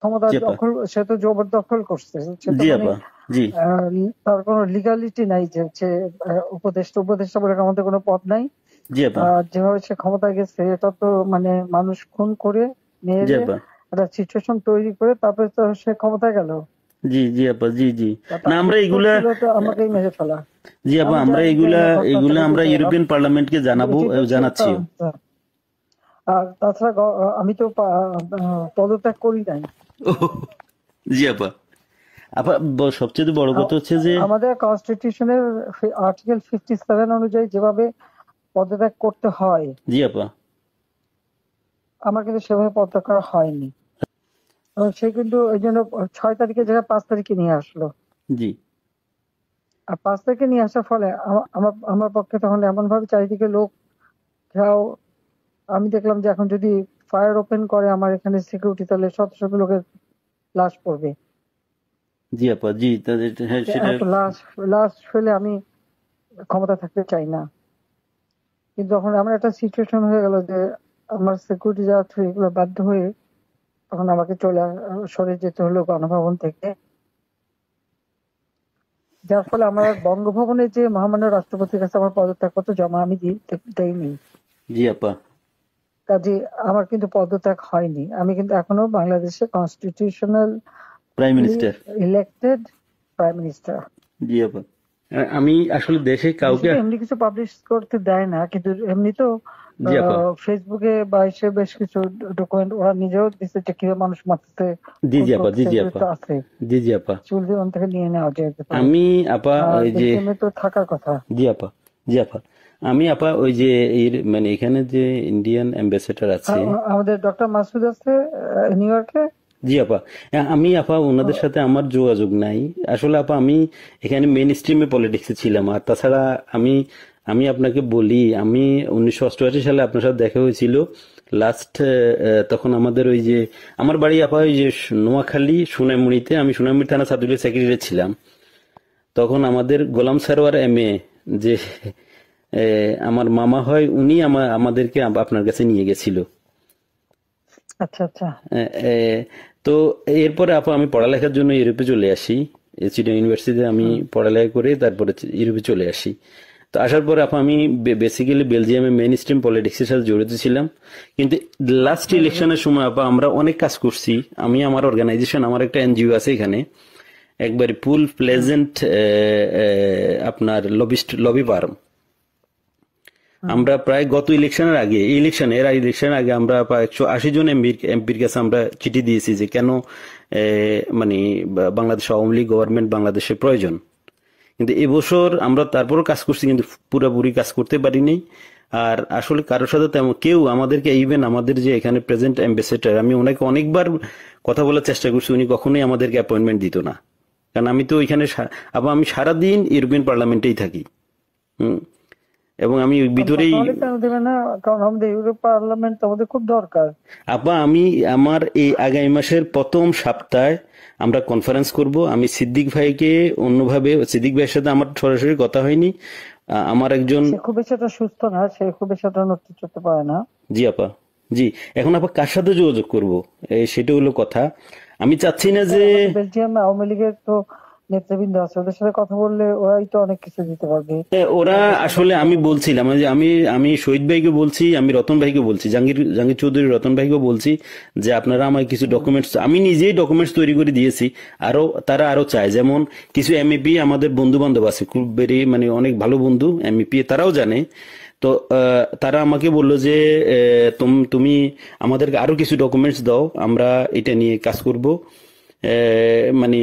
ক্ষমতা জি আপা। দখল, সে তো জবরদখল করছে, সে তো জি মানে আপা। জি। তার কোনো লিগালিটি নাই যে হচ্ছে উপদেষ্টা উপদেষ্টা বলে আমাদের কোনো পদ নাই। জি আপা। যেভাবে সে ক্ষমতায় গেছে এটা তো মানে মানুষ খুন করে জি মেরে আপা। একটা সিচুয়েশন তৈরি করে তারপরে তো সে ক্ষমতায় গেল। জি জি আপা। জি জি। তা না আমরা টার্গেট এগুলা, করছিল তো আমাকেই মেরে ফেলা। জি আপা আমি আমরা জানি জানি এগুলা না ঘটনাটা এগুলা আমরা বুঝেছে ইউরোপিয়ান পার্লামেন্টকে জানাবো, এটি তো জানাচ্ছিও। আর তাছাড়া আমি তো পদত্যাগ করি নাই। জি আপা। আপা সবচেয়ে বড় কথা হচ্ছে যে, আমাদের কনস্টিটিউশনের আর্টিকেল 57 অনুযায়ী যেভাবে পদত্যাগ করতে হয় জি আপা। আমার কিন্তু সেভাবে পদত্যাগ করা হয়নি। এবং সে কিন্তু ওই জন্য 6 তারিখের জায়গায় 5 তারিখে নিয়ে আসলো। জি। আর 5 তারিখে নিয়ে আসার ফলে আমার আমার পক্ষে তখন এমন ভাবে চারিদিকে লোক ঘেরাও। আমি দেখলাম যে এখন যদি ফায়ার ওপেন করে আমার এখানে সিকিউরিটি, তাহলে শত শত লোকের লাশ পড়বে। জি আপা। জি তাদের, হ্যাঁ সেটা। এত লাশ লাশ ফেলে আমি ক্ষমতা থাকতে চাই না। কিন্তু যখন আমার একটা সিচুয়েশন হয়ে গেল যে আমার সিকিউরিটি যাওয়া থ্রু এগুলো বাধ্য হয়ে তখন আমাকে সরে যেতে হলো গণভবন থেকে। যার ফলে আমার বঙ্গভবনে যে মহামান্য রাষ্ট্রপতির কাছে আমার পদত্যাগপত্র জমা আমি দেইনি। জি আপা। কাজে আমার কিন্তু পদত্যাগ হয়নি, আমি কিন্তু এখনো বাংলাদেশের constitutional prime minister. Elected prime minister. জি আপা। আমি আসলে দেশে দেশে কাউকে, তো এমনি কিছু পাবলিশ করতে দেয় না, কিন্তু এমনি তো জি আপা। ফেসবুকে বা এসে বেশ কিছু ডকুমেন্ট ওরা নিজেও দিচ্ছে যে কিভাবে মানুষ মারতেছে, জি খুন জি আপা। জি করতেছে, জি এগুলো আপা। তো আছে। জি জি আপা। চুল দিয়ে থেকে নিয়ে নেওয়া যেতে পারে। আমি আপা আর ওই যে, বেলজিয়ামে তো থাকার কথা। জি আপা। জি আপা। আমি আপা ওই যে এর মানে এখানে যে ইন্ডিয়ান অ্যাম্বাসেডর আছে। আমাদের ডক্টর মাসুদ আছে নিউ ইয়র্কে। জি আপা। আমি আপা ওনাদের সাথে আমার যোগাযোগ নাই। আসলে আপা আমি এখানে মেইন স্ট্রিমে পলিটিক্সে ছিলাম। আর তাছাড়া আমি আমি আপনাকে বলি, আমি 1988 সালে আপনার সাথে দেখা হয়েছিল লাস্ট। তখন আমাদের ওই যে আমার বাড়ি আপা ওই যে নোয়াখালী সোনাইমুড়িতে, আমি সোনাইমুড়ি থানা ছাত্রলীগের সেক্রেটারি ছিলাম। তখন আমাদের গোলাম সারোয়ার এমএ, যে আমার মামা হয়, উনি আমাদেরকে আপনার কাছে নিয়ে গেছিল। আচ্ছা আচ্ছা। আহ, আহ, তো এরপরে আপা আমি পড়ালেখার জন্য ইউরোপে চলে আসি। চিটাগং ইউনিভার্সিটিতে আমি হুম। পড়ালেখা করে তারপরে ইউরোপে চলে আসি। তো আসার পরে আপা আমি বেসিক্যালি বেলজিয়ামে মেইন স্ট্রিম পলিটিক্সের সাথে জড়িত ছিলাম। কিন্তু লাস্ট ইলেকশনের সময় আপা আমরা অনেক কাজ করছি। আমি আমার অর্গানাইজেশন, আমার একটা এনজিও আছে এখানে, একবারে ফুল হুম। প্লেজেন্ট আপনার লবি ফার্ম। হুম। আমরা প্রায় গত ইলেকশনের আগে, এই ইলেকশনের আগে আমরা প্রায় 180 জন এমপির কাছে আমরা চিঠি দিয়েছি যে কেন মানে বাংলাদেশ আওয়ামী লীগ গভর্নমেন্ট বাংলাদেশের প্রয়োজন। কিন্তু এবছর আমরা তারপরও কাজ করছি, কিন্তু পুরোপুরি কাজ করতে পারিনি। আর আসলে কারোর সাথে তেমন কেউ আমাদেরকে, ইভেন আমাদের যে এখানে প্রেজেন্ট অ্যাম্বাসেডর, আমি ওনাকে অনেকবার কথা বলার চেষ্টা করছি, উনি কখনোই আমাদেরকে অ্যাপয়েন্টমেন্ট দিত না। কারণ আমি তো ওইখানে আবার আমি সারাদিন ইউরোপিয়ান পার্লামেন্টেই থাকি। হুম। এবং আমি ওই ভিতরেই। তাহলে কেন দেবে না? কারণ আমাদের ইউরোপ পার্লামেন্ট আমাদের খুব দরকার। আপা আমি আমার এই আগামী মাসের প্রথম সপ্তাহে আমরা কনফারেন্স করব। আমি সিদ্দিক ভাইকে অন্যভাবে, সিদ্দিক ভাইয়ের সাথে আমার সরাসরি কথা হয়নি। আমার একজন। সে খুব বেশি একটা সুস্থ না, সে খুব বেশি একটা নড়তে চড়তে পারে না। জি আপা। জি। এখন আপা কার সাথে যোগাযোগ করব, সেটা হলো কথা। আমি চাচ্ছি না যে, আমাদের বেলজিয়াম আওয়ামী লীগের তো নেতৃবৃন্দ আছে, ওদের সাথে কথা বললে ওরাই তো অনেক কিছু দিতে পারবে। ওরা আমাদের আসলে, সমস্যাটা আমি হবে। বলছিলাম যে আমি আমি শহীদ ভাইকে বলছি, আমি রতন ভাইকে বলছি, জাহাঙ্গীর জাহাঙ্গীর চৌধুরী রতন ভাইকে বলছি যে আপনারা আমার কিছু হুম। ডকুমেন্টস, আমি নিজেই ডকুমেন্টস তৈরি করে দিয়েছি। তারা আরো চায়, যেমন কিছু এমইপি আমাদের বন্ধু বান্ধব আছে, খুব বেরি মানে অনেক ভালো বন্ধু এমইপি, তারাও জানে। তো তারা আমাকে বললো যে তুমি আমাদেরকে আরো কিছু ডকুমেন্টস দাও, আমরা এটা নিয়ে কাজ করব। মানে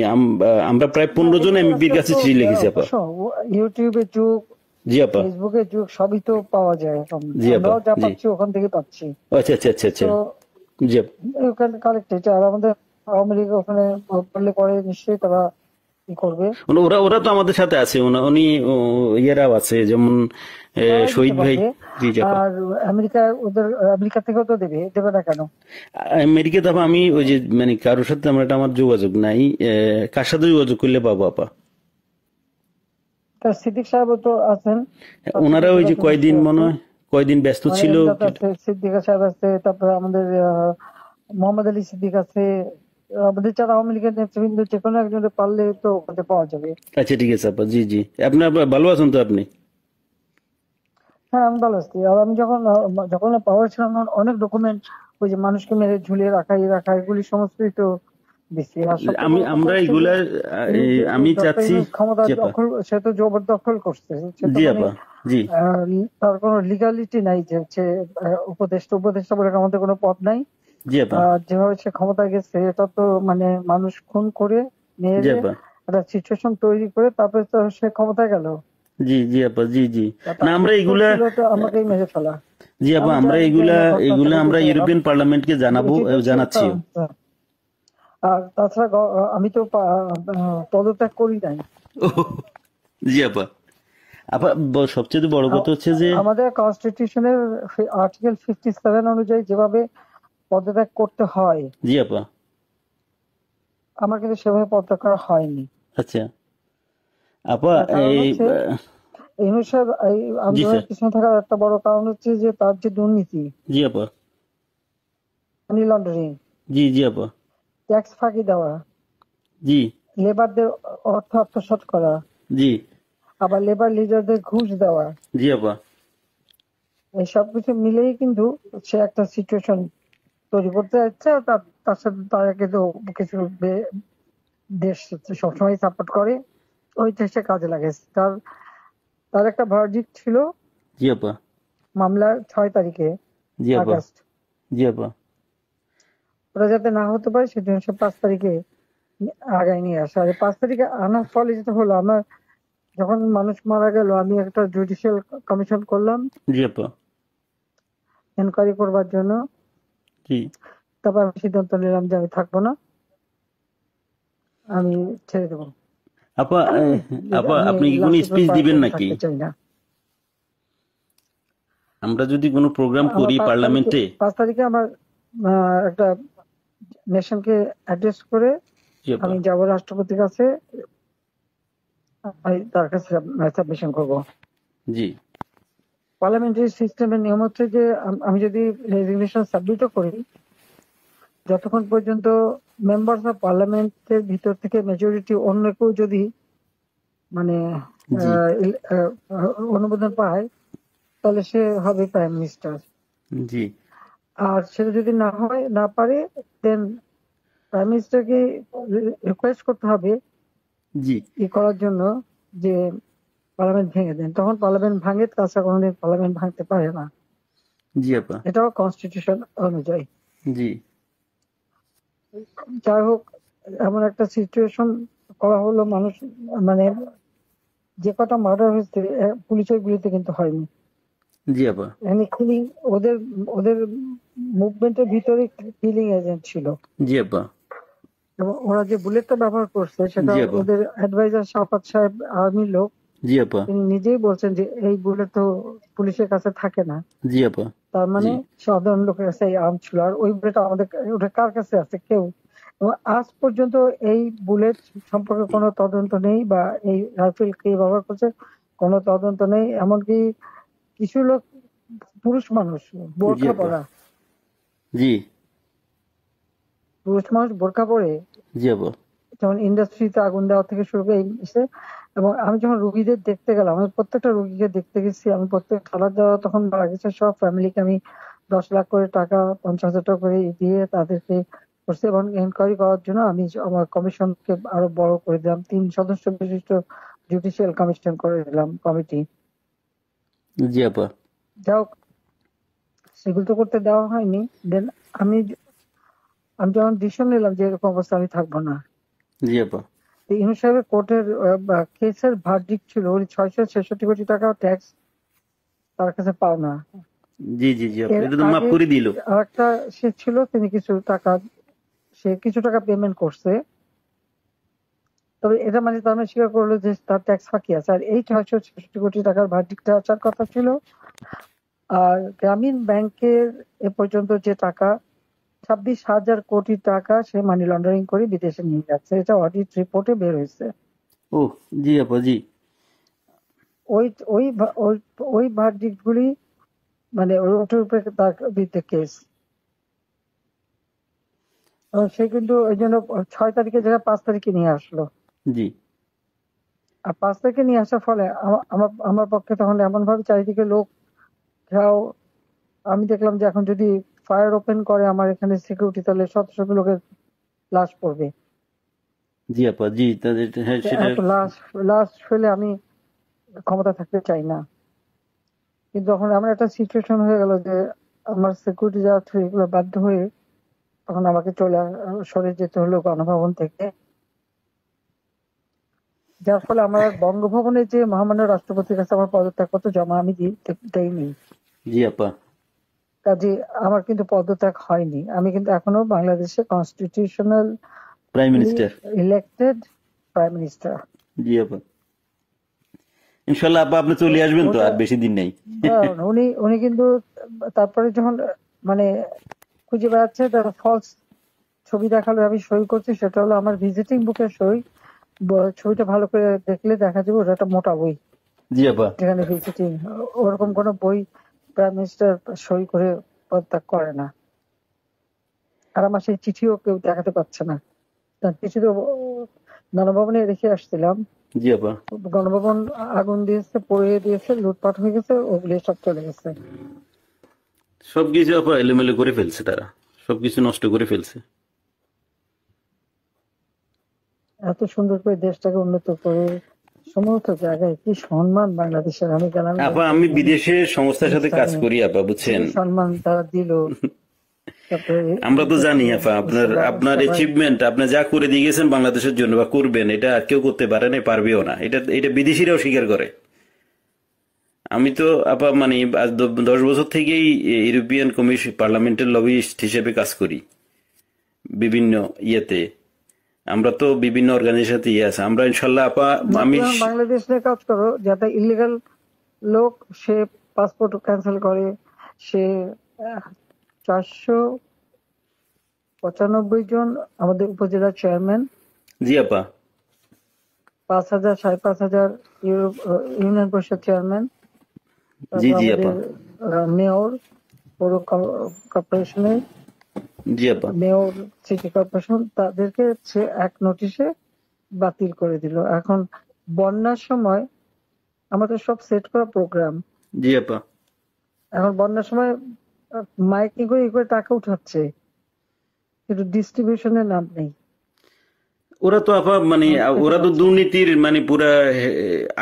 আমরা প্রায় না 15 জন এগুলো এমপির আজকাল কাছে তো চিঠি লিখেছি আপা। শোনো, ইউটিউবের যুগ, জি আপা। ফেসবুকের যুগ, সবই তো পাওয়া যায় এখন। জি আপা। আমরাও যা জি। পাচ্ছি ওখান থেকে পাচ্ছি। ও আচ্ছা আচ্ছা আচ্ছা আচ্ছা। তো জি আপা। ওখানে কালেক্টেড, আর আমাদের আওয়ামী লীগ ওখানে বললে পরে নিশ্চয়ই তারা কি করবে। ওরা ওরা তো আমাদের সাথে আছে, উনি ইয়েরাও আছে, যেমন তারাই দিতে শহীদ ভাই। পারবে। জি জি আপা। আর আমেরিকা, ওদের আমেরিকা থেকেও তো দেবে, দেবে না কেন? আমেরিকা তো আপা আমি ওই যে মানে কারোর সাথে আমার যোগাযোগ নাই। কার সাথে যোগাযোগ করলে পাবো আপা? তার সিদ্দিক সাহেবও তো আছেন, তার সাথে ওনারা ওই যে যোগাযোগ কয়দিন নিশ্চয়ই মনে আছে। হয়, কয়দিন ব্যস্ত মানে ছিল। এমদাদ আছে, সিদ্দিকা সাহেব আছে, তারপরে আমাদের মোহাম্মদ আলী সিদ্দিক আছে, আমাদের যারা আওয়ামী লীগের নেতৃবৃন্দ যে কোনো একজনের পারলে তো ওখানে পাওয়া যাবে। আচ্ছা ঠিক আছে আপা, জি জি। আপনার ভালো আছেন তো আপনি? হ্যাঁ, আমি ভালো আছি। আর আমি যখন পাওয়ার ছিলাম তখন অনেক ডকুমেন্ট, ওই যে মানুষকে মেরে ঝুলিয়ে রাখা এই রাখা এগুলি সমস্তই তো দিচ্ছি। আর সবচেয়ে বড় কথা আমরা হচ্ছে যে এগুলা আমি ডক্টর চাচ্ছি। ইউনূস ক্ষমতা জি আপা। দখল, সে তো জবরদখল করছে। সে তো জি মানে আপা। জি। তার কোনো লিগালিটি নাই যে হচ্ছে উপদেষ্টা উপদেষ্টা বলে আমাদের কোনো পদ নাই। জি আপা। যেভাবে সে ক্ষমতায় গেছে এটা তো মানে মানুষ খুন করে জি মেরে আপা। একটা সিচুয়েশন তৈরি করে তারপরে তো সে ক্ষমতায় গেল। জি জি আপা। জি জি। না তার আমরা উদ্দেশ্য এগুলা, ছিল তো আমাকেই মেরে ফেলা। জি আপা আমি আমরা জানি যে এগুলা না ঘটনা এগুলা ছিল আমরা কিন্তু ইউরোপিয়ান পার্লামেন্টকে জানাবো, এটি তো জানাচ্ছিও। আর তাছাড়া আমি তো পদত্যাগ করি নাই। জি আপা। আপা সবচেয়ে বড় আ- কথা হচ্ছে যে, আমাদের কনস্টিটিউশনের আর্টিকেল 57 অনুযায়ী যেভাবে পদত্যাগ করতে হয় জি আপা। আমার কিন্তু সেভাবে পদত্যাগ করা হয়নি। আচ্ছা আপা, তার কারণ এই হচ্ছে এই অনুসার এই জি আন্দোলনের স্যার। পিছনে থাকার একটা বড় কারণ হচ্ছে যে তার যে দুর্নীতি, জি আপা। মানি লন্ডারিং, জি জি আপা। ট্যাক্স ফাঁকি দেওয়া, জি লেবারদের অর্থ আত্মসাৎ করা, জি। আবার লেবার লিডারদের ঘুষ দেওয়া, জি আপা। এই সবকিছু মিলেই কিন্তু সে একটা সিচুয়েশন তৈরি করতে যাচ্ছে। আর তার সাথে তারা কিন্তু কিছু দেশ সবসময় সাপোর্ট করে, ওইটা সে কাজে লাগাইছে। তার তার একটা ভার্ডিক্ট ছিল জি আপা। মামলার 6 তারিখে জি আপা। আগস্ট, জি আপা। ওরা যাতে না হতে পারে সেজন্য সে 5 তারিখে আগায় নিয়ে আসে। আর 5 তারিখে আনার ফলে যেটা হলো, আমার যখন মানুষ মারা গেল আমি একটা জুডিশিয়াল কমিশন করলাম জি আপা। এনকোয়ারি করবার জন্য। জি তারপর আমি সিদ্ধান্ত নিলাম যে আমি থাকবো না, আমি ছেড়ে দেবো। আপা। আপা আমি আপনি কি কোনো লাস্ট স্পিচ দিবেন পার্লামেন্টে নাকি? থাকতে চাই না। আমরা যদি কোনো প্রোগ্রাম আমার করি 5 তারিখে পার্লামেন্টে। 5 তারিখে আমার একটা নেশনকে অ্যাড্রেস করে জি আপা। আমি যাব রাষ্ট্রপতির কাছে, আমি তার কাছে সাবমিশন করব। জি পার্লামেন্টারি সিস্টেমের নিয়ম হচ্ছে যে আমি যদি রেজিগনেশন সাবমিটও করি, যতক্ষণ পর্যন্ত মেম্বার্স অফ পার্লামেন্টের ভিতর থেকে মেজরিটি অন্য কেউ যদি মানে জি অনুমোদন পায় তাহলে সে হবে প্রাইম মিনিস্টার। জি। আর সেটা যদি না পারে, দেন প্রাইম মিনিস্টারকে রিকোয়েস্ট করতে হবে জি করার জন্য যে পার্লামেন্ট ভেঙে দেন। তখন পার্লামেন্ট ভাঙে, তাছাড়া কোনোদিন পার্লামেন্ট ভাঙতে পারে না। জি আপা। এটাও কনস্টিটিউশন অনুযায়ী। জি যাই হোক, এমন একটা সিচুয়েশন করা হলো, মানুষ মানে যে কটা মার্ডার হয়েছে পুলিশের গুলিতে কিন্তু হয়নি। জি আপা। এখানে কিলিং, ওদের ওদের মুভমেন্টের ভিতরে কিলিং এজেন্ট ছিল। জি আপা। এবং ওরা যে বুলেটটা ব্যবহার করছে সেটা জি আপা। ওদের অ্যাডভাইজার শাফাত সাহেব, আর্মির লোক, জি আপা। তিনি নিজেই বলছেন যে এই বুলেট তো পুলিশের কাছে থাকে না। জি আপা। তার মানে জি সাধারণ লোকের কাছে এই আর্ম ছিল। আর ওই বুলেট আমাদের, ওটা কার কাছে আছে? কেউ। এবং আজ পর্যন্ত এই বুলেট সম্পর্কে কোনো তদন্ত নেই, বা এই রাইফেল কে ব্যবহার করছে কোনো তদন্ত নেই। এমনকি কিছু লোক, পুরুষ মানুষ জি বোরখা আপা। পরা, জি পুরুষ মানুষ বোরখা পরে জি আপা। যেমন ইন্ডাস্ট্রিতে আগুন দেওয়া থেকে শুরু করে এসে। এবং আমি যখন রুগীদের দেখতে গেলাম, আমি প্রত্যেকটা রুগীকে দেখতে গেছি, আমি প্রত্যেক খাবার দেওয়া তখন মারা গেছে সব ফ্যামিলিকে আমি 10 লাখ করে টাকা, 50,000 টাকা করে দিয়ে তাদেরকে করছি। এবং এনকোয়ারি করার জন্য আমি আমার কমিশনকে আরো বড় করে দিলাম, 3 সদস্য বিশিষ্ট জুডিশিয়াল কমিশন করে দিলাম কমিটি। জি আপা। যাই হোক, সেগুলো তো করতে দেওয়া হয়নি। দেন আমি আমি যখন ডিসিশন নিলাম যে এরকম অবস্থা আমি থাকবো না, জি আপা। ইউনূস সাহেবের কোর্টের কেসের ভার্ডিক্ট ছিল ওই 666 কোটি টাকা ট্যাক্স তার কাছে পাওনা। জি জি জি আপা, এর এটা তো মাফ আগে করে দিল। আরেকটা সে ছিল, তিনি কিছু টাকা পেমেন্ট করছে। তবে এটা মানে তার মানে স্বীকার করলো যে তার ট্যাক্স ফাঁকি আছে। আর এই 666 কোটি টাকার ভার্ডিক্টটা আসার কথা ছিল। আর গ্রামীণ ব্যাংকের এ পর্যন্ত যে টাকা 26,000 কোটি টাকা সে মানি লন্ডারিং করে বিদেশে নিয়ে যাচ্ছে, এটা অডিট রিপোর্টে বের হয়েছে। ও জি আপা। জি ওই ওই ওই ওই ভার্ডিক্ট গুলি মানে ওটার উপরে তার বিরুদ্ধে কেস। সে কিন্তু ওই জন্য 6 তারিখের জায়গায় 5 তারিখে নিয়ে আসলো। জি আর 5 তারিখে নিয়ে আসার ফলে আমার আমার পক্ষে তখন এমন ভাবে চারিদিকে লোক ঘেরাও। আমি দেখলাম যে এখন যদি ফায়ার ওপেন করে আমার এখানে সিকিউরিটি, তাহলে শত শত লোকের লাশ পড়বে। জি আপা, জি তাদের হ্যাঁ সেটা। এত লাশ লাশ ফেলে আমি ক্ষমতা থাকতে চাই না। কিন্তু যখন এমন একটা সিচুয়েশন হয়ে গেল যে আমার সিকিউরিটি যাওয়া থ্রু এগুলো বাধ্য হয়ে তখন আমাকে সরে যেতে হলো গণভবন থেকে। যার ফলে আমার বঙ্গভবনে যে মহামান্য রাষ্ট্রপতির কাছে আমার পদত্যাগপত্র জমা আমি দেইনি। জি আপা, কাজে আমার কিন্তু পদত্যাগ হয়নি। আমি কিন্তু এখনো বাংলাদেশের constitutional prime minister. Elected prime minister. জি আপা, ইনশাল্লাহ আপা আপনি চলে আসবেন তো, ওটা আর বেশি দিন নেই। উনি উনি কিন্তু তারপরে যখন মানে খুঁজে বেড়াচ্ছে, তার ফলস ছবি দেখালো, আমি সই করছি, সেটা হলো আমার ভিজিটিং বুকের সই। ছবিটা ভালো করে দেখলে দেখা যাবে ওটা একটা মোটা বই, জি আপা, যেখানে ভিজিটিং। ওরকম কোনো বই প্রাইম মিনিস্টার সই করে পদত্যাগ করে না। আর আমার সেই চিঠিও কেউ দেখাতে পারছে না। তার চিঠি তো গণভবনে রেখে আসছিলাম। জি আপা, গণভবন আগুন দিয়েছে, পুড়িয়ে দিয়েছে, লুটপাট হয়ে গেছে, ওগুলি সব চলে গেছে। সবকিছু আপা এলোমেলো করে ফেলছে তারা, সবকিছু নষ্ট করে ফেলছে। এত সুন্দর করে দেশটাকে উন্নত করে সমস্ত জায়গায় কি সম্মান বাংলাদেশের! আমি গেলাম আপা আমি বিদেশের সংস্থার সাথে কাজ করি আপা, বুঝছেন। সম্মান তারা দিল। তারপরে আমরা তো জানি আপা আপনার আপনার অ্যাচিভমেন্ট, আপনি যা করে দিয়ে গেছেন বাংলাদেশের জন্য বা করবেন, এটা আর কেউ করতে পারে না, পারবেও না। এটা এটা বিদেশিরাও স্বীকার করে। আমি তো আপা মানে আজ 10 বছর থেকেই ইউরোপিয়ান কমিশন পার্লামেন্টের লবিস্ট হিসেবে কাজ করি বিভিন্ন ইয়েতে। আমরা তো বিভিন্ন অর্গানাইজেশনে ইয়ে আছে, আমরা ইনশাল্লাহ আপা আমি বাংলাদেশ নিয়ে কাজ করো, যাতে ইলিগাল লোক সে পাসপোর্ট ক্যান্সেল করে, সে 495 জন আমাদের উপজেলা চেয়ারম্যান, জি আপা, 5,000 5,500 ইউনিয়ন পরিষদ চেয়ারম্যান, জি তারপর জি আপা, আমাদের মেয়র, পৌর কর্পোরেশনের জি আপা, মেয়র, সিটি কর্পোরেশন, তাদেরকে সে এক নোটিশে বাতিল করে দিল। এখন বন্যার সময় আমাদের সব সেট করা প্রোগ্রাম, জি আপা। এখন বন্যার সময় মাইকিং করে করে টাকা উঠাচ্ছে, কিন্তু ডিস্ট্রিবিউশনের নাম নেই। ওরা তো আপা মানে ওরা তো দুর্নীতির মানে পুরা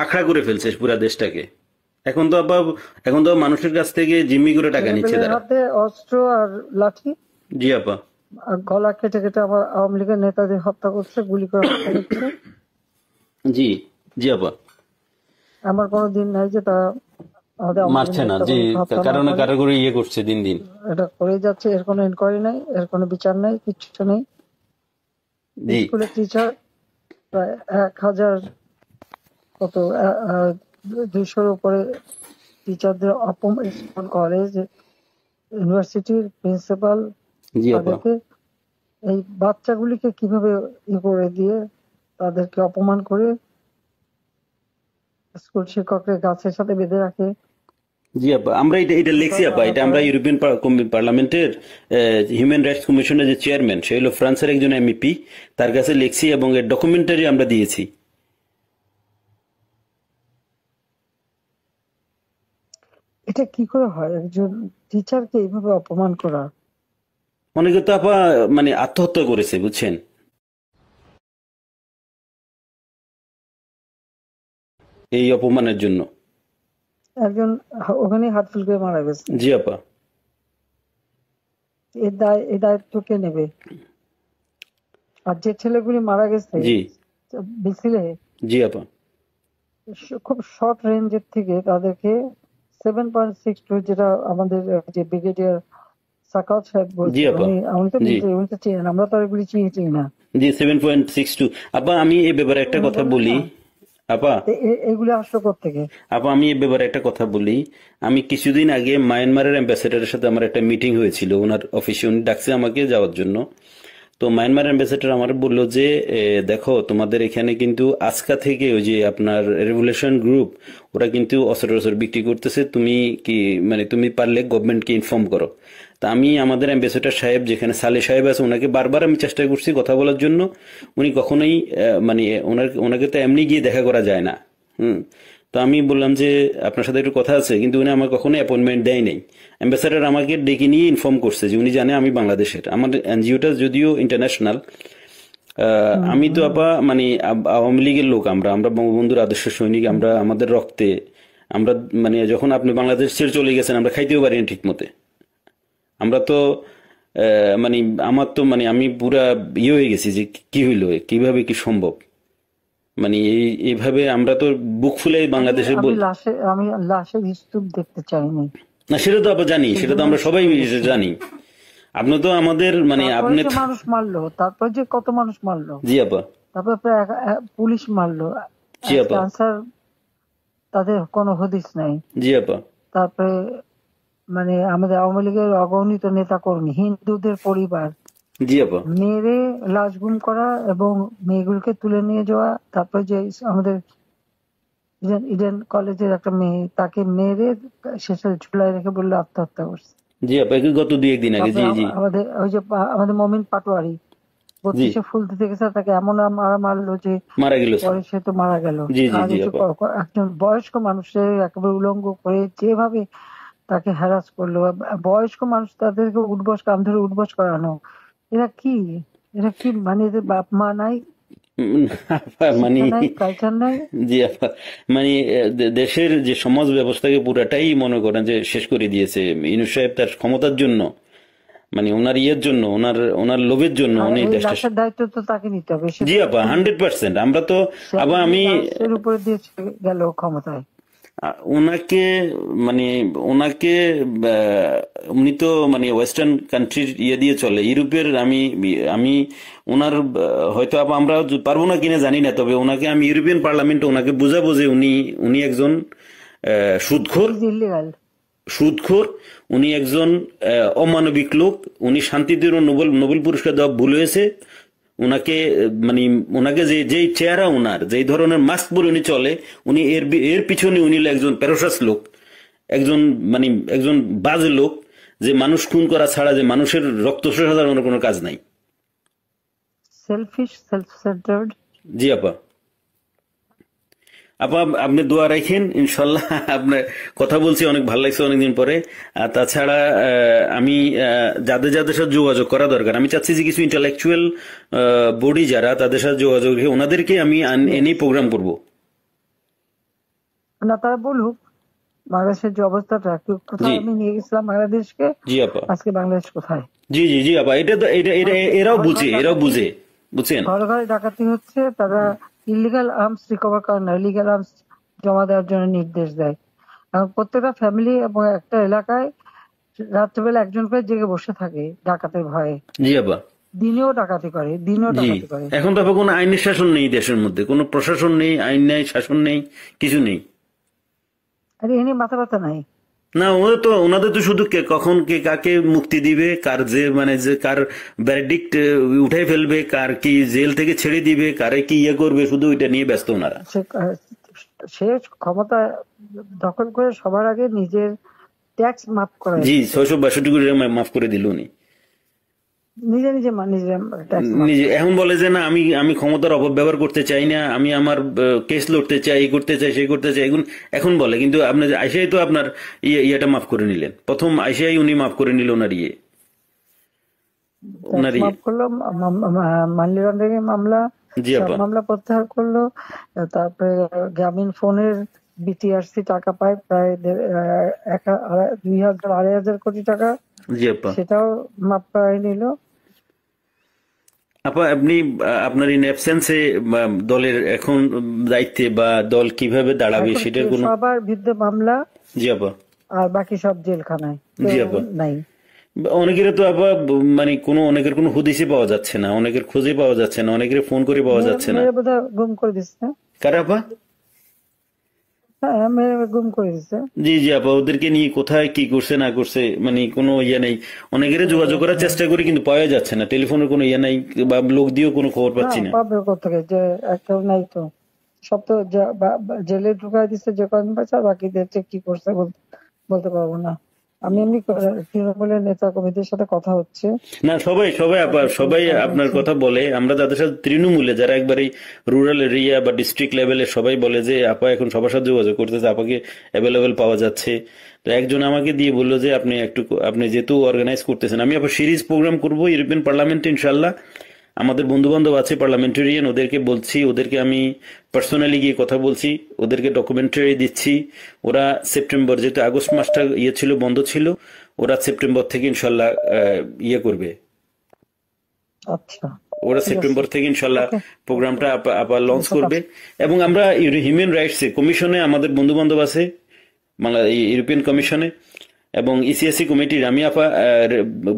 আখড়া করে ফেলছে পুরা দেশটাকে। এখন তো আপা, এখন তো মানুষের কাছ থেকে জিম্মি করে টাকা নিচ্ছে ছেলেপেলের তারা। হাতে অস্ত্র আর লাঠি, জি আপা, আর গলা কেটে কেটে আমার আওয়ামী লীগের নেতাদের হত্যা করছে, গুলি করে হত্যা করছে। জি জি আপা, আমার কোনো দিন নাই যে তারা আমাদের আওয়ামী মারছে লীগের না, জি নেতাদের হত্যা না কারো না করে। কারো করে ইয়ে করছে দিন দিন। এটা করেই যাচ্ছে, এর কোনো ইনকোয়ারি নাই, এর কোনো বিচার নাই, কিচ্ছু নেই। জি স্কুলের টিচার প্রায় 1,000 কত 200-র উপরে টিচারদের অপমান, স্কুল কলেজ ইউনিভার্সিটির প্রিন্সিপাল জি আপা, তাদেরকে, এই বাচ্চাগুলিকে কিভাবে করে দিয়ে তাদেরকে অপমান করে স্কুল শিক্ষকরা গাছের সাথে বেঁধে রাখে। জি আপা, আমরা এটা এটা লিখছি আপা, এটা আমরা ইউরোপিয়ান পার্লামেন্টের হিউম্যান রাইটস কমিশনের যে চেয়ারম্যান, সে হলো ফ্রান্সের একজন এমপি, তার কাছে লিখছি এবং এর ডকুমেন্টারি আমরা দিয়েছি। এটা কি করে হয় একজন টিচারকে এইভাবে অপমান করা? অনেকে তো আপা মানে আত্মহত্যা করেছে, বুঝছেন, এই অপমানের জন্য। একজন ওখানে হাত ফেল করে মারা গেছে, জি আপা, এই দায়িত্ব কে নেবে? আর যে ছেলেগুলি মারা গেছে জি মিছিলে, জি আপা, খুব শর্ট রেঞ্জের থেকে তাদেরকে 7.62, যেটা আমাদের যে ব্রিগেডিয়ার সাকাওয়াত সাহেব জি বলছে, আপা, উনি তো জি উনি তো চিনেন, আমরা তো আর এগুলি চিনি না। জি 7.62। আপা আমি এই ব্যাপারে একটা উনি কথা বললেন বলি না আপা, এগুলি আসলো কোত্থেকে। আপা আমি এই ব্যাপারে একটা কথা বলি। আমি কিছুদিন আগে মায়ানমারের অ্যাম্বাসেডারের সাথে আমার একটা মিটিং হয়েছিল, ওনার অফিসে, উনি ডাকছে আমাকে যাওয়ার জন্য। তো মায়ানমার অ্যাম্বাসেডার আমার বললো যে দেখো তোমাদের এখানে কিন্তু আজকা থেকে ওই যে আপনার রেভলিউশন গ্রুপ, ওরা কিন্তু অস্ত্র টস্ত্র বিক্রি করতেছে, তুমি কি মানে তুমি পারলে গভর্নমেন্টকে ইনফর্ম করো। তা আমি আমাদের অ্যাম্বাসেডর সাহেব যেখানে সালে সাহেব আছে ওনাকে বারবার আমি চেষ্টা করছি কথা বলার জন্য, উনি কখনোই মানে ওনাকে তো এমনি গিয়ে দেখা করা যায় না। হুম। তো আমি বললাম যে আপনার সাথে একটু কথা আছে, কিন্তু উনি আমার কখনোই অ্যাপয়েন্টমেন্ট দেয় নাই। অ্যাম্বাসেডর আমাকে ডেকে নিয়ে ইনফর্ম করছে যে উনি জানে আমি বাংলাদেশের, আমার এনজিওটা যদিও ইন্টারন্যাশনাল। আমি তো আপা মানে আওয়ামী লীগের লোক, আমরা আমরা বঙ্গবন্ধুর আদর্শ সৈনিক, আমরা আমাদের রক্তে আমরা মানে যখন আপনি বাংলাদেশ ছেড়ে চলে গেছেন আমরা খাইতেও পারিনি ঠিক মতে। আমরা তো মানে আমার তো মানে আমি পুরা ইয়ে হয়ে গেছি যে কি হইলো, কিভাবে কি সম্ভব, মানে এইভাবে আমরা তো বুক ফুলে আমি বাংলাদেশে আমি লাশের স্তূপ দেখতে চাইনি। না সেটা তো আবার জানি, সেই সেটা তো জন্য আমরা সবাই সরে গেছি। জানি। আপনি তো আমাদের মানে তারপরে আপনি যে মানুষ মারলো, তারপরে যে কত মানুষ মারলো, জি আপা। তারপরে প্রায় পুলিশ মারলো। জি আজকে আপা। আনসার তাদের কোনো হদিস নাই। জি আপা। তারপরে মানে আমাদের আওয়ামী লীগের অগণিত নেতা কর্মী, হিন্দুদের পরিবার জি আপা। মেরে লাশ গুম করা এবং মেয়েগুলোকে তুলে নিয়ে যাওয়া। তারপরে যে আমাদের ইডেন কলেজের একটা মেয়ে, তাকে মেরে শেষে ঝুলায় রেখে বললো আত্মহত্যা করছে। জি আপা, গত দুই একদিন আগে। তারপরে জি জি। আমাদের ওই যে আমাদের মমিন পাটোয়ারি জি 32-এ ফুল দিতে গেছে, তাকে এমন মারা মারলো যে মারা গেল। পরে সে তো মারা গেল। জি জি আর জি এই যে আপা। একজন বয়স্ক মানুষের একেবারে উলঙ্গ করে যেভাবে তাকে হ্যারাস করলো, বয়স্ক মানুষ তাদেরকে উঠবস, কান ধরে উঠবস করানো। এরা কি এরা কি মানে এদের বাপ মা নাই, আপা, মানে শিক্ষা নাই, কালচার নাই। জি আপা, মানে দেশের যে সমাজ ব্যবস্থাকে পুরাটাই মনে করেন যে শেষ করে দিয়েছে ইউনূস সাহেব তার ক্ষমতার জন্য, মানে ওনার ইয়ের জন্য, ওনার ওনার লোভের জন্য আর উনি এই দেশটা। লাশের দায়িত্ব তো তাকে নিতে হবে। সে জি তো আপা, 100%। আমরা তো সে আবার আমি লাশের উপরে দিয়ে গেল ক্ষমতায়। ওনাকে মানে ওনাকে উনি তো মানে ওয়েস্টার্ন কান্ট্রির ইয়ে দিয়ে চলে, ইউরোপের। আমি আমি ওনার হয়তো আমরা পারবো না কিনা জানি না, তবে ওনাকে আমি ইউরোপিয়ান পার্লামেন্টে ওনাকে বোঝাবো যে উনি উনি একজন সুদখোর, ইজ ইলিগাল। সুদখোর। উনি একজন অমানবিক লোক। উনি শান্তিতে নোবেল নোবেল পুরস্কার দেওয়া ভুল হয়েছে। ওনাকে মানে ওনাকে যে যেই চেহারা, ওনার যেই ধরনের মাস্ক পরে উনি চলে, উনি এর পিছনে উনি হলো একজন প্যারাসাস লোক, একজন মানে একজন বাজে লোক, যে মানুষ খুন করা ছাড়া, যে মানুষের রক্ত শোষা ছাড়া ওনার কোনো কাজ নাই। Shellfish, self centred. জি আপা। আপা আপনি দোয়া রাখেন ইনশাল্লাহ। আপনার কথা বলছি অনেক ভালো লাগছে অনেকদিন পরে। আর তাছাড়া আমি যাদের যাদের সাথে যোগাযোগ করা দরকার, আমি চাচ্ছি যে কিছু ইন্টালেকচুয়াল বডি যারা, তাদের সাথে যোগাযোগ রেখে ওনাদেরকে আমি এনে প্রোগ্রাম করব। না, তারা বলুক বাংলাদেশের যে অবস্থাটা, জি কোথায় আমি নিয়ে গেছিলাম বাংলাদেশকে, জি আপা। আজকে বাংলাদেশ কোথায়। জি জি জি আপা, এটা তো এরাও ঘরে বুঝে, ঘরে এরাও ডাকাতি, বুঝে, বুঝছেন। ঘরে ঘরে ডাকাতি হচ্ছে। তারা ইলিগাল আর্মস রিকভার করে না, ইলিগাল আর্মস জমা দেওয়ার জন্য নির্দেশ দেয়। এখন প্রত্যেকটা ফ্যামিলি এবং একটা এলাকায় রাত্রেবেলা একজন করে জেগে বসে থাকে ডাকাতের ভয়ে। জি আপা। দিনেও ডাকাতি করে, দিনেও জি। ডাকাতি করে। এখন তো আপা কোনো আইনের শাসন নেই দেশের মধ্যে, কোনো প্রশাসন নেই, আইন নেই, শাসন নেই, কিছু নেই। আর এ নিয়ে মাথা ব্যথা নাই। না, ওনাদের তো শুধু কখন কে কাকে মুক্তি দিবে, কার যে মানে যে কার ভ্যারডিক্ট উঠাই ফেলবে, কার কি জেল থেকে ছেড়ে দিবে, কারে কি ইয়ে করবে, শুধু ওইটা নিয়ে ব্যস্ত ওনারা। সে ক্ষমতা দখল করে সবার আগে নিজের ট্যাক্স মাফ করাই জি, দিচ্ছে। 662 কোটি টাকা মাফ করে দিল উনি নিজে নিজে নিজের ট্যাক্স মাফ নিজে। করে। এখন বলে যে না, আমি আমি ক্ষমতার অপব্যবহার করতে চাই না, আমি আমার কেস লড়তে চাই, এই করতে চাই, সেই করতে চাই, এখন বলে। কিন্তু আপনার আইসিআই তো আপনার ইয়েটা মাফ করে নিলেন, প্রথম আইসিআই উনি মাফ করে নিল ওনার ইয়ে, ট্যাক্স ওনার ইয়ে। মাফ করলো, মানি লন্ডারিং মামলা, জি সব আপা। মামলা প্রত্যাহার করলো। তারপরে গ্রামীণ ফোনের বিটিআরসি টাকা পায় প্রায় 2,000-2,500 কোটি টাকা, জি আপা। সেটাও মাফ করাই নিল। আপা আপনি আপনার ইন অ্যাবসেন্সে দলের এখন দায়িত্বে বা দল কিভাবে দাঁড়াবে এখন সেটার কোনো। সবার বিরুদ্ধে মামলা, জি আপা। আর বাকি সব জেলখানায়, জি কেউ আপা। নাই। অনেকের তো আপা মানে অনেকের কোনো হদিসে পাওয়া যাচ্ছে না, অনেকের খোঁজে পাওয়া যাচ্ছে না, অনেকের ফোন করে পাওয়া যাচ্ছে না। মেরে বোধহয় গুম করে দিচ্ছে। কারা আপা? হ্যাঁ, মেরে গুম করে দিচ্ছে। জি জি আপা, ওদেরকে নিয়ে কোথায় কি করছে না করছে মানে কোনো ইয়ে নেই। অনেকের যোগাযোগ করার চেষ্টা করি কিন্তু পাওয়া যাচ্ছে না, টেলিফোনের কোনো ইয়ে নাই, বা লোক দিয়েও কোনো খবর পাচ্ছি না। পাবে কোথেকে, যে কেউ নাই তো। সব তো জেলে ঢুকাই দিচ্ছে যে কদিন পাচ্ছে, আর বাকিদের যে কি করছে বলতে পারবো না। আমি এমনি তৃণমূলের নেতা কর্মীদের সাথে কথা হচ্ছে, না, সবাই সবাই আপা, তাদের সবাই সঙ্গে কথা আপনার হচ্ছে। কথা বলে। আমরা যাদের সাথে তৃণমূলে যারা একবারে রুরাল এরিয়া বা ডিস্ট্রিক্ট লেভেলে সবাই বলে যে আপা এখন সবার সাথে যোগাযোগ করতেছে, আপাকে অ্যাভেলেবেল পাওয়া যাচ্ছে। তো একজন আমাকে দিয়ে বললো যে আপনি যেহেতু অর্গানাইজ করতেছেন, আমি আবার সিরিজ প্রোগ্রাম করব ইউরোপিয়ান পার্লামেন্টে ইনশাল্লাহ। আমাদের বন্ধু বান্ধব আছে পার্লামেন্টেরিয়ান, ওদেরকে বলছি, ওদেরকে আমি পার্সোনালি গিয়ে কথা বলছি, ওদেরকে ডকুমেন্টারি দিচ্ছি। ওরা সেপ্টেম্বর, যেহেতু আগস্ট মাসটা ইয়ে ছিল, বন্ধ ছিল, ওরা সেপ্টেম্বর থেকে ইনশাল্লাহ ইয়ে করবে। আচ্ছা, ওরা ঠিক আছে, সেপ্টেম্বর থেকে ইনশাল্লাহ ওকে, প্রোগ্রামটা আবার লঞ্চ কথা। করবে। এবং আমরা হিউম্যান রাইটস কমিশনে আমাদের বন্ধু বান্ধব আছে, বাংলা ইউরোপিয়ান কমিশনে এবং ইসিএসসি কমিটির আমি আপা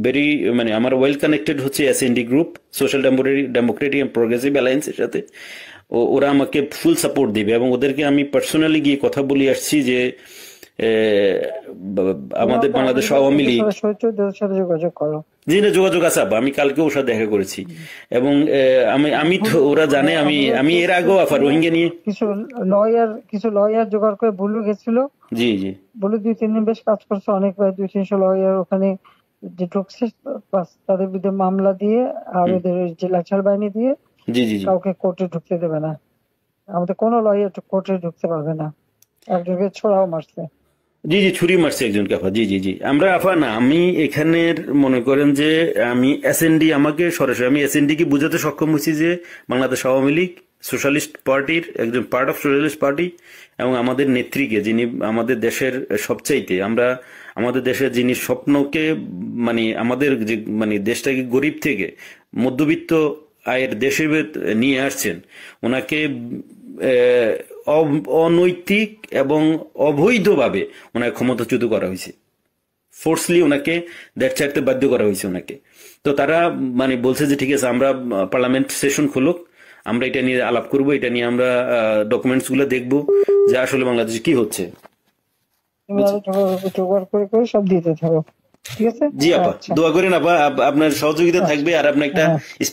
ভেরি মানে আমার ওয়েল কানেক্টেড হচ্ছে SND group, social democratic and progressive অ্যালায়েন্সের সাথে। ওরা আমাকে ফুল সাপোর্ট দিবে এবং ওদেরকে আমি পার্সোনালি গিয়ে কথা বলে আসছি যে আমাদের বাংলাদেশ আওয়ামী লীগ। সচিবদের সাথে যোগাযোগ করো। জি না, যোগাযোগ আছে আপা, আমি কালকে ওর সাথে দেখা করেছি। এবং আমি তো, ওরা জানে আমি আমি এর আগেও আপা রোহিঙ্গা নিয়ে। কিছু লয়ার জোগাড় করে বুলু গেছিল। জি জি বুলু 2-3 দিন বেশ কাজ করছে, অনেক, প্রায় 200-300 লয়ার ওখানে যে ঢুকছে, বাস তাদের বিরুদ্ধে মামলা দিয়ে আর হুম, ওদের ওই যে লাঠিয়াল বাহিনী দিয়ে জি জি জি কাউকে কোর্টে ঢুকতে দেবে না। আমাদের কোনো লয়ার কোর্টে ঢুকতে পারবে না। একজনকে ছোড়াও মারছে। জি জি, ছুরি মারছে একজনকে আপা। জি জি জি, আমরা আপা না, আমি এখানের মনে করেন যে আমি এসএনডি, আমাকে সরাসরি আমি এসএনডি কে বুঝাতে সক্ষম হয়েছি যে বাংলাদেশ আওয়ামী লীগ সোশ্যালিস্ট পার্টির একজন পার্ট অফ সোশ্যালিস্ট পার্টি, এবং আমাদের নেত্রীকে, যিনি আমাদের দেশের সবচাইতে, আমরা আমাদের দেশের যিনি স্বপ্নকে মানে আমাদের যে মানে দেশটাকে গরিব থেকে মধ্যবিত্ত আয়ের দেশে নিয়ে আসছেন, ওনাকে অনৈতিক এবং অবৈধভাবে ওনাকে ক্ষমতাচ্যুত করা হয়েছে। ফোর্সলি ওনাকে দেশ ছাড়তে বাধ্য করা হয়েছে ওনাকে। তো তারা মানে বলছে যে ঠিক আছে, আমরা পার্লামেন্ট সেশন খুলুক, আমরা এটা নিয়ে আলাপ করব, এটা নিয়ে আমরা ডকুমেন্টস গুলো দেখবো যে আসলে বাংলাদেশে কি হচ্ছে। তুমি আরো জোগাড় করে করে সব দিতে থাকো, ঠিক আছে? জি আপা, আচ্ছা, দোয়া করেন আপা, আপনার সহযোগিতা থাকবে। আর আপনি একটা হ্যাঁ।